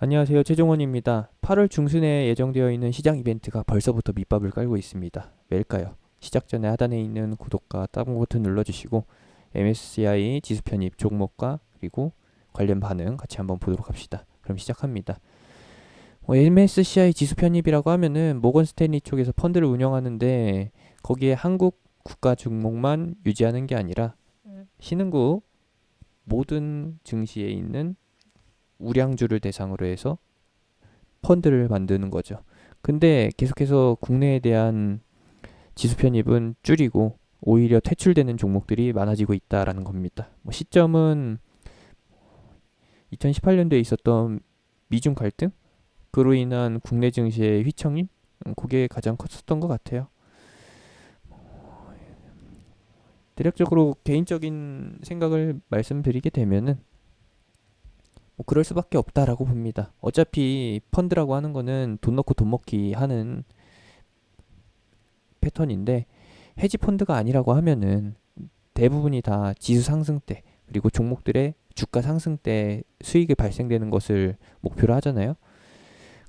안녕하세요. 최종원입니다. 8월 중순에 예정되어 있는 시장 이벤트가 벌써부터 밑밥을 깔고 있습니다. 왜일까요? 시작 전에 하단에 있는 구독과 다운 버튼 눌러주시고 MSCI 지수 편입 종목과 그리고 관련 반응 같이 한번 보도록 합시다. 그럼 시작합니다. MSCI 지수 편입이라고 하면은 모건 스탠리 쪽에서 펀드를 운영하는데 거기에 한국 국가 종목만 유지하는 게 아니라 신흥국 모든 증시에 있는 우량주를 대상으로 해서 펀드를 만드는 거죠. 근데 계속해서 국내에 대한 지수 편입은 줄이고 오히려 퇴출되는 종목들이 많아지고 있다라는 겁니다. 시점은 2018년도에 있었던 미중 갈등? 그로 인한 국내 증시의 휘청임? 그게 가장 컸었던 것 같아요. 대략적으로 개인적인 생각을 말씀드리게 되면은 그럴 수밖에 없다라고 봅니다. 어차피 펀드라고 하는 거는 돈 넣고 돈 먹기 하는 패턴인데 헤지 펀드가 아니라고 하면은 대부분이 다 지수 상승 때 그리고 종목들의 주가 상승 때 수익이 발생되는 것을 목표로 하잖아요.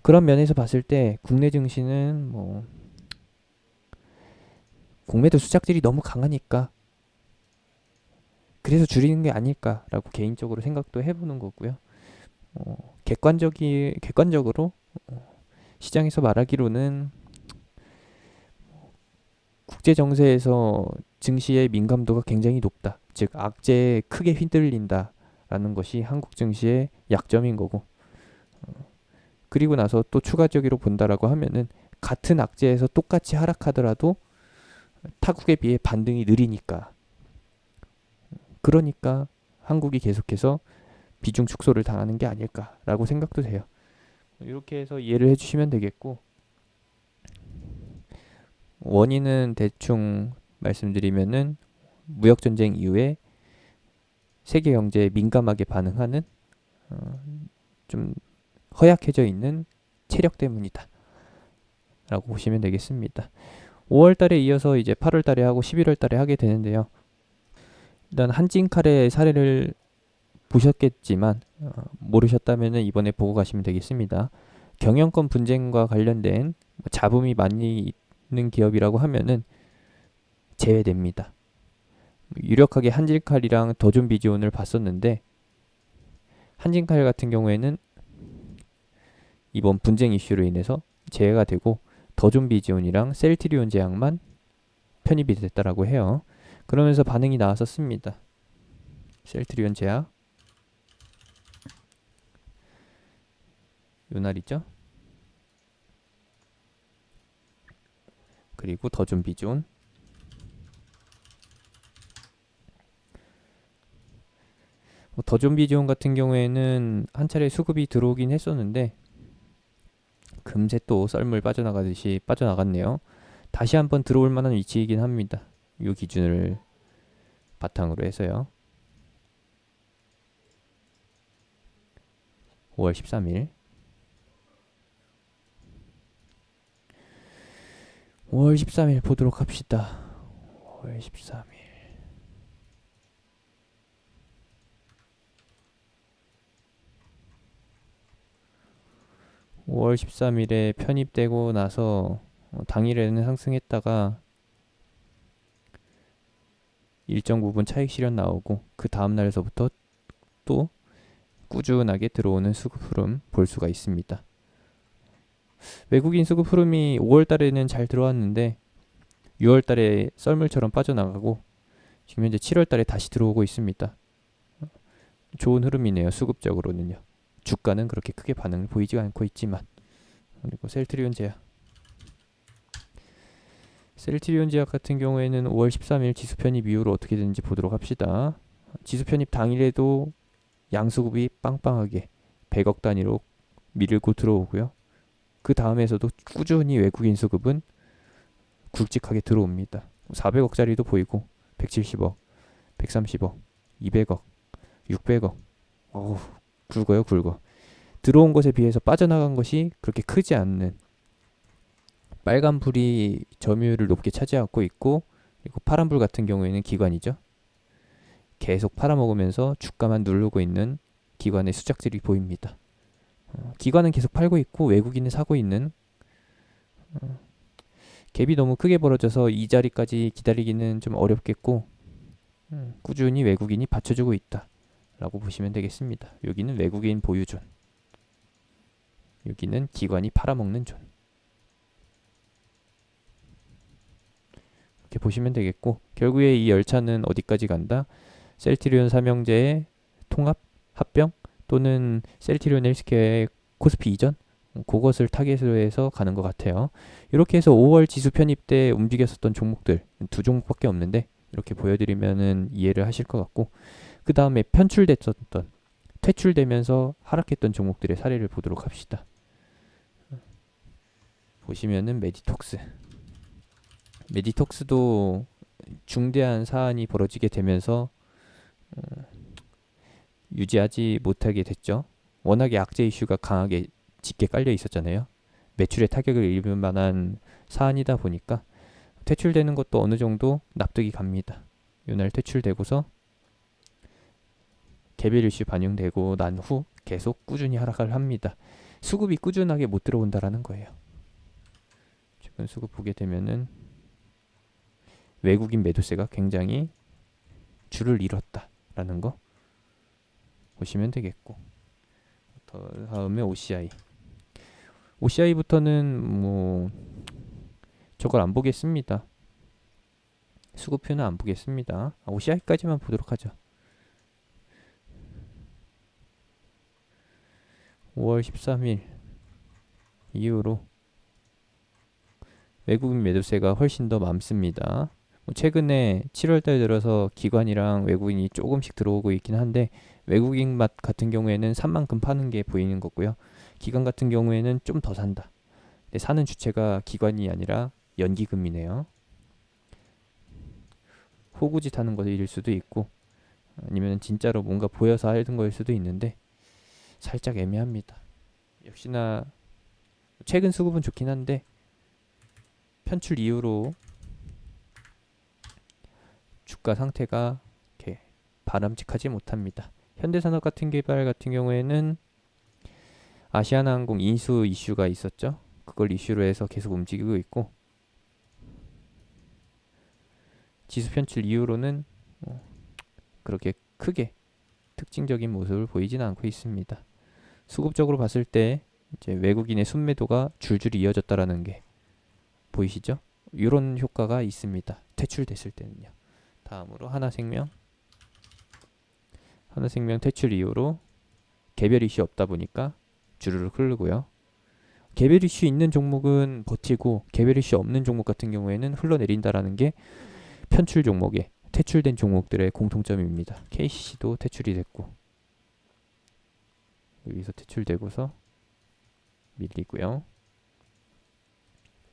그런 면에서 봤을 때 국내 증시는 공매도 수작질이 너무 강하니까 그래서 줄이는 게 아닐까라고 개인적으로 생각도 해보는 거고요. 객관적으로 시장에서 말하기로는 국제 정세에서 증시의 민감도가 굉장히 높다. 즉 악재에 크게 휘둘린다라는 것이 한국 증시의 약점인 거고. 그리고 나서 또 추가적으로 본다라고 하면은 같은 악재에서 똑같이 하락하더라도 타국에 비해 반등이 느리니까. 그러니까 한국이 계속해서 비중 축소를 당하는 게 아닐까라고 생각도 돼요. 이렇게 해서 이해를 해주시면 되겠고, 원인은 대충 말씀드리면은 무역 전쟁 이후에 세계 경제에 민감하게 반응하는 좀 허약해져 있는 체력 때문이다 라고 보시면 되겠습니다. 5월 달에 이어서 이제 8월 달에 하고 11월 달에 하게 되는데요. 일단 한진칼의 사례를 보셨겠지만 모르셨다면 이번에 보고 가시면 되겠습니다. 경영권 분쟁과 관련된 잡음이 많이 있는 기업이라고 하면은 제외됩니다. 유력하게 한진칼이랑 더존비지온을 봤었는데 한진칼 같은 경우에는 이번 분쟁 이슈로 인해서 제외가 되고 더존비지온이랑 셀트리온 제약만 편입이 됐다라고 해요. 그러면서 반응이 나왔었습니다. 셀트리온 제약 요 날이죠. 그리고 더존비지온 더존비지온 같은 경우에는 한 차례 수급이 들어오긴 했었는데 금세 또 썰물 빠져나가듯이 빠져나갔네요. 다시 한번 들어올 만한 위치이긴 합니다. 이 기준을 바탕으로 해서요. 5월 13일 5월 13일 보도록 합시다. 5월 13일 5월 13일에 편입되고 나서 당일에는 상승했다가 일정 부분 차익 실현 나오고 그 다음 날에서부터 또 꾸준하게 들어오는 수급 흐름 볼 수가 있습니다. 외국인 수급 흐름이 5월 달에는 잘 들어왔는데 6월 달에 썰물처럼 빠져나가고 지금 현재 7월 달에 다시 들어오고 있습니다. 좋은 흐름이네요. 수급적으로는요. 주가는 그렇게 크게 반응을 보이지 않고 있지만 그리고 셀트리온 제약 같은 경우에는 5월 13일 지수 편입 이후로 어떻게 되는지 보도록 합시다. 지수 편입 당일에도 양수급이 빵빵하게 100억 단위로 밀고 들어오고요. 그 다음에서도 꾸준히 외국인 수급은 굵직하게 들어옵니다. 400억짜리도 보이고 170억, 130억, 200억, 600억. 어우, 굵어요, 굵어. 들어온 것에 비해서 빠져나간 것이 그렇게 크지 않는 빨간불이 점유율을 높게 차지하고 있고 그리고 파란불 같은 경우에는 기관이죠. 계속 팔아먹으면서 주가만 누르고 있는 기관의 수작질이 보입니다. 기관은 계속 팔고 있고 외국인은 사고 있는, 갭이 너무 크게 벌어져서 이 자리까지 기다리기는 좀 어렵겠고, 꾸준히 외국인이 받쳐주고 있다 라고 보시면 되겠습니다. 여기는 외국인 보유존, 여기는 기관이 팔아먹는 존, 이렇게 보시면 되겠고, 결국에 이 열차는 어디까지 간다? 셀트리온 삼형제의 통합, 합병, 또는 셀트리온 헬스케어의 코스피 이전, 그것을 타겟으로 해서 가는 것 같아요. 이렇게 해서 5월 지수 편입 때 움직였었던 종목들 두 종목밖에 없는데 이렇게 보여드리면은 이해를 하실 것 같고, 그 다음에 편출됐었던, 퇴출되면서 하락했던 종목들의 사례를 보도록 합시다. 보시면은 메디톡스도 중대한 사안이 벌어지게 되면서 유지하지 못하게 됐죠. 워낙에 악재 이슈가 강하게 짙게 깔려 있었잖아요. 매출에 타격을 입을 만한 사안이다 보니까 퇴출되는 것도 어느 정도 납득이 갑니다. 이날 퇴출되고서 개별 이슈 반영되고 난 후 계속 꾸준히 하락을 합니다. 수급이 꾸준하게 못 들어온다라는 거예요. 최근 수급 보게 되면은 외국인 매도세가 굉장히 줄을 이뤘다라는 거 보시면 되겠고, 다음에 OCI부터는 뭐 저걸 안 보겠습니다. 수급표는 안 보겠습니다. OCI까지만 보도록 하죠. 5월 13일 이후로 외국인 매도세가 훨씬 더 많습니다. 최근에 7월달 들어서 기관이랑 외국인이 조금씩 들어오고 있긴 한데, 외국인 맛 같은 경우에는 산 만큼 파는 게 보이는 거고요. 기관 같은 경우에는 좀 더 산다. 근데 사는 주체가 기관이 아니라 연기금이네요. 호구짓 하는 것일 수도 있고, 아니면 진짜로 뭔가 보여서 하는 거일 수도 있는데 살짝 애매합니다. 역시나 최근 수급은 좋긴 한데 편출 이후로 주가 상태가 이렇게 바람직하지 못합니다. 현대산업 같은 경우에는 아시아나항공 인수 이슈가 있었죠. 그걸 이슈로 해서 계속 움직이고 있고, 지수 편출 이후로는 그렇게 크게 특징적인 모습을 보이지는 않고 있습니다. 수급적으로 봤을 때 이제 외국인의 순매도가 줄줄이 이어졌다라는 게 보이시죠? 이런 효과가 있습니다. 퇴출됐을 때는요. 다음으로 하나생명 퇴출 이후로 개별 이슈 없다 보니까 주르륵 흐르고요. 개별 이슈 있는 종목은 버티고 개별 이슈 없는 종목 같은 경우에는 흘러내린다라는 게 편출 종목에 퇴출된 종목들의 공통점입니다. KCC도 퇴출이 됐고, 여기서 퇴출되고서 밀리고요.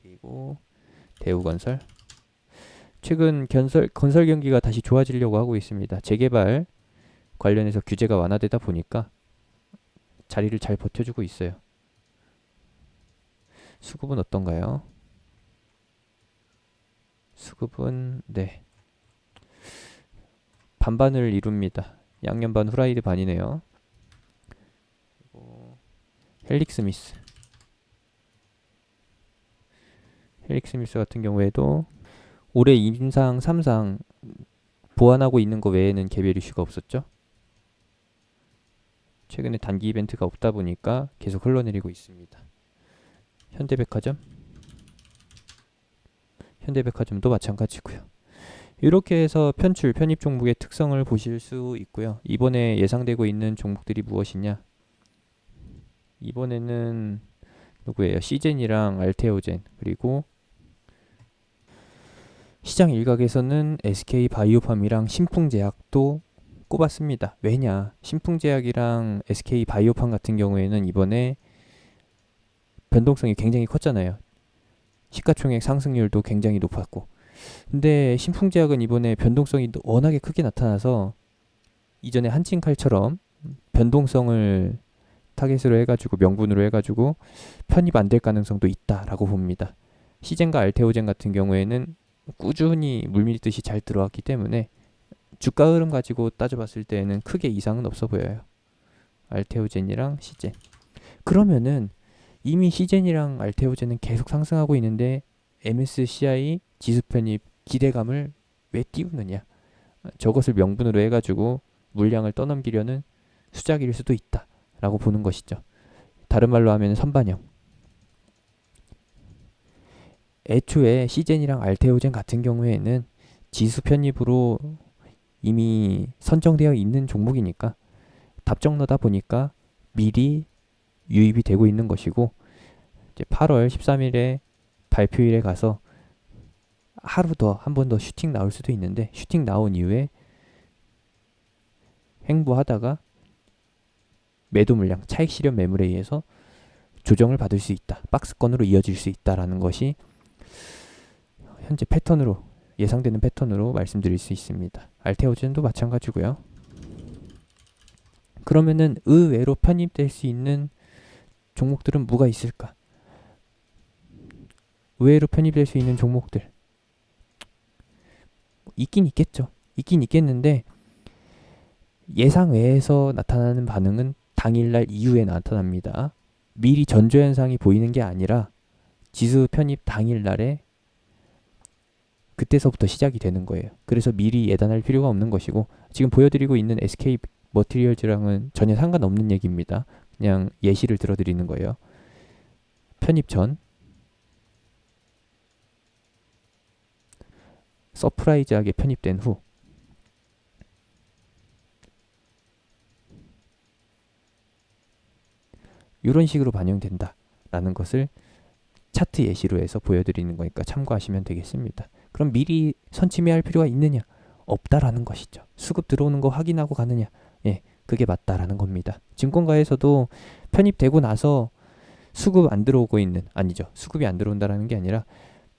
그리고 대우건설, 최근 건설 경기가 다시 좋아지려고 하고 있습니다. 재개발 관련해서 규제가 완화되다 보니까 자리를 잘 버텨주고 있어요. 수급은 어떤가요? 수급은 반반을 이룹니다. 양념 반 후라이드 반이네요. 그리고 헬릭스미스 같은 경우에도 올해 2상, 3상 보완하고 있는 거 외에는 개별 이슈가 없었죠. 최근에 단기 이벤트가 없다 보니까 계속 흘러내리고 있습니다. 현대백화점도 마찬가지고요. 이렇게 해서 편입 종목의 특성을 보실 수 있고요. 이번에 예상되고 있는 종목들이 무엇이냐? 이번에는 누구예요? 시젠이랑 알테오젠, 그리고 시장 일각에서는 SK바이오팜이랑 신풍제약도 꼽았습니다. 왜냐? 신풍제약이랑 SK바이오팜 같은 경우에는 이번에 변동성이 굉장히 컸잖아요. 시가총액 상승률도 굉장히 높았고, 근데 신풍제약은 이번에 변동성이 워낙에 크게 나타나서 이전에 한진칼처럼 변동성을 타겟으로 해가지고 명분으로 해가지고 편입 안 될 가능성도 있다라고 봅니다. 시젠과 알테오젠 같은 경우에는 꾸준히 물밀듯이 잘 들어왔기 때문에 주가 흐름 가지고 따져봤을 때에는 크게 이상은 없어 보여요. 알테오젠이랑 시젠. 그러면은 이미 시젠이랑 알테오젠은 계속 상승하고 있는데 MSCI 지수 편입 기대감을 왜 띄우느냐? 저것을 명분으로 해가지고 물량을 떠넘기려는 수작일 수도 있다라고 보는 것이죠. 다른 말로 하면 선반영. 애초에 시젠이랑 알테오젠 같은 경우에는 지수 편입으로 이미 선정되어 있는 종목이니까 답정너다 보니까 미리 유입이 되고 있는 것이고, 이제 8월 13일에 발표일에 가서 하루 더 한 번 더 슈팅 나올 수도 있는데, 슈팅 나온 이후에 횡보하다가 매도 물량 차익 실현 매물에 의해서 조정을 받을 수 있다, 박스권으로 이어질 수 있다라는 것이 현재 패턴으로, 예상되는 패턴으로 말씀드릴 수 있습니다. 알테오젠도 마찬가지고요. 그러면은 의외로 편입될 수 있는 종목들은 뭐가 있을까? 의외로 편입될 수 있는 종목들 있긴 있겠죠. 있긴 있겠는데 예상 외에서 나타나는 반응은 당일날 이후에 나타납니다. 미리 전조현상이 보이는 게 아니라 지수 편입 당일날에 그때서부터 시작이 되는 거예요. 그래서 미리 예단할 필요가 없는 것이고, 지금 보여드리고 있는 SK 머티리얼즈랑은 전혀 상관없는 얘기입니다. 그냥 예시를 들어드리는 거예요. 편입 전, 서프라이즈하게 편입된 후, 이런 식으로 반영된다 라는 것을 차트 예시로 해서 보여드리는 거니까 참고하시면 되겠습니다. 그럼 미리 선침해야 할 필요가 있느냐? 없다라는 것이죠. 수급 들어오는 거 확인하고 가느냐? 예, 그게 맞다라는 겁니다. 증권가에서도 편입되고 나서 수급 안 들어오고 있는, 아니죠, 수급이 안 들어온다라는 게 아니라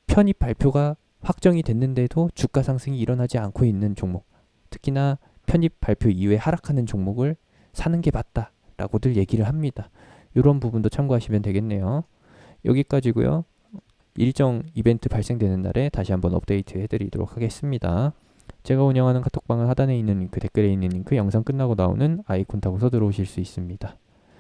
편입 발표가 확정이 됐는데도 주가 상승이 일어나지 않고 있는 종목, 특히나 편입 발표 이후에 하락하는 종목을 사는 게 맞다라고들 얘기를 합니다. 이런 부분도 참고하시면 되겠네요. 여기까지고요. 일정 이벤트 발생되는 날에 다시 한번 업데이트 해드리도록 하겠습니다. 제가 운영하는 카톡방은 하단에 있는 링크, 댓글에 있는 링크, 영상 끝나고 나오는 아이콘 타고서 들어오실 수 있습니다.